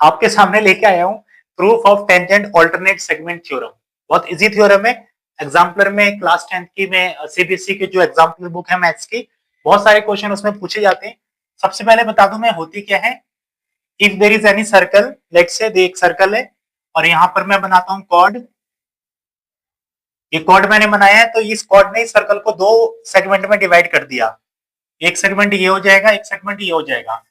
आपके सामने लेके आया हूँ proof of tangent alternate segment theorem. बहुत इजी थ्योरम है। एग्जाम्पलर में क्लास 10th की में सीबीएसई की जो एग्जाम्पलर बुक है मैथ्स की, बहुत सारे क्वेश्चन उसमें पूछे जाते हैं। सबसे पहले बता दूं मैं होती क्या है। If there is any circle, let's say एक सर्कल है और यहाँ पर मैं बनाता हूँ कॉर्ड। ये कॉर्ड मैंने बनाया है, तो इस कॉर्ड ने इस सर्कल को दो सेगमेंट में डिवाइड कर दिया। एक सेगमेंट ये हो जाएगा, एक सेगमेंट ये हो जाएगा।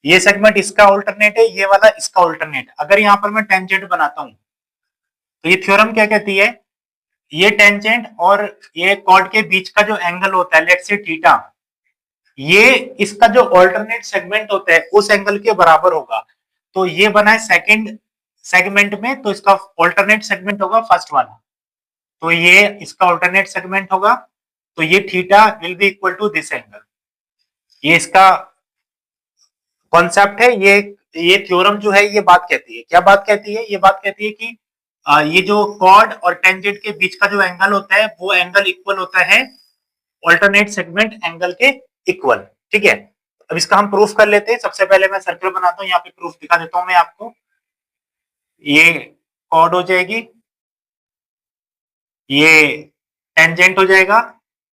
ये सेगमेंट इसका ऑल्टरनेट है, ये वाला इसका ऑल्टरनेट। अगर यहाँ पर मैं टेंजेंट बनाता हूं तो ये थ्योरम क्या कहती है, ये टेंजेंट और ये कॉर्ड के बीच का जो एंगल होता है, लेट्स से थीटा, ये इसका जो ऑल्टरनेट सेगमेंट होता है उस एंगल के बराबर होगा। तो ये बना है सेकंड सेगमेंट में, तो इसका ऑल्टरनेट सेगमेंट होगा फर्स्ट वाला। तो ये इसका ऑल्टरनेट सेगमेंट होगा, तो ये theta will be equal to this angle. ये इसका कॉन्सेप्ट है। ये थ्योरम जो है ये बात कहती है, क्या बात कहती है, ये बात कहती है कि ये जो कॉर्ड और टेंजेंट के बीच का जो एंगल होता है वो एंगल इक्वल होता है ऑल्टरनेट सेगमेंट एंगल के इक्वल। ठीक है, अब इसका हम प्रूफ कर लेते हैं। सबसे पहले मैं सर्कल बनाता हूं, यहाँ पे प्रूफ दिखा देता हूं मैं आपको। ये कॉर्ड हो जाएगी, ये टेंजेंट हो जाएगा,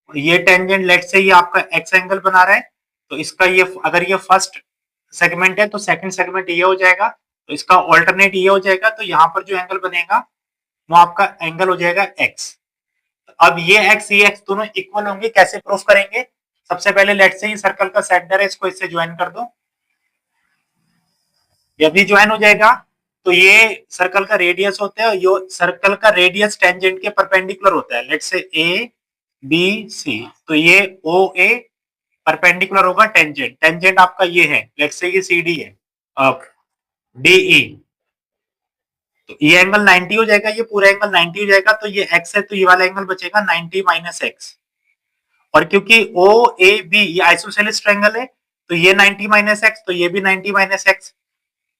ये टेंजेंट लेट्स से ये आपका एक्स एंगल बना रहा है, तो इसका ये अगर ये फर्स्ट सेगमेंट है तो सेकंड सेगमेंट ये हो जाएगा, तो इसका ऑल्टरनेट ये हो जाएगा। तो यहाँ पर जो एंगल बनेगा वो आपका एंगल हो जाएगा एक्स। अब ये एक्स दोनों इक्वल होंगे, कैसे प्रूफ करेंगे। सबसे पहले लेट्स से ये सर्कल का सेंटर है, इसको इससे ज्वाइन कर दो। ये अभी ज्वाइन हो जाएगा, तो ये सर्कल का रेडियस होता है, ये सर्कल का रेडियस टेंजेंट के परपेंडिकुलर होता है। Let's say A B C, तो ये ओ ए परपेंडिकुलर होगा टेंजेंट। टेंजेंट आपका ये है, लेट्स से ये सी डी है, अब डी ई, तो ये एंगल 90 हो जाएगा, ये पूरा एंगल 90 हो जाएगा। तो ये x है, तो ये वाला एंगल बचेगा 90 माइनस एक्स। और क्योंकि ओ ए बी ये आइसोसेलेस ट्रायंगल है, तो ये 90 माइनस एक्स, तो ये भी 90 माइनस एक्स।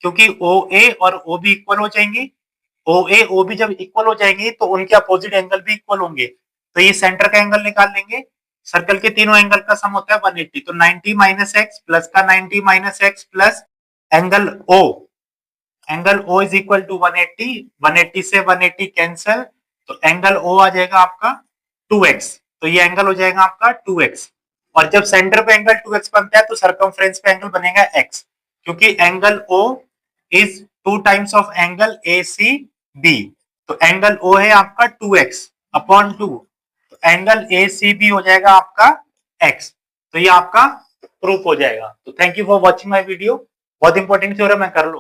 क्योंकि ओ ए और ओ बी इक्वल हो जाएंगे, ओ ए ओ बी जब इक्वल हो जाएंगे तो उनके अपोजिट एंगल भी इक्वल होंगे। तो ये सेंटर का एंगल निकाल लेंगे। सर्कल के तीनों एंगल का सम होता है 180, तो 90 माइनस एक्स प्लस का 90 minus x plus angle O, angle O is equal to 180, 180 से 180 कैंसल, तो एंगल O आ जाएगा आपका 2x। तो ये एंगल हो जाएगा आपका 2x। और जब सेंटर पे एंगल 2x बनता है तो सर्कमफ्रेंस पे एंगल बनेगा x, क्योंकि angle O is 2 times of angle ACB। तो एंगल O है आपका 2x अपॉन 2, तो एंगल ACB हो जाएगा आपका x। तो ये आपका प्रूफ हो जाएगा। तो thank you for watching my video. बहुत इंपॉर्टेंट थ्योरम है, कर लो।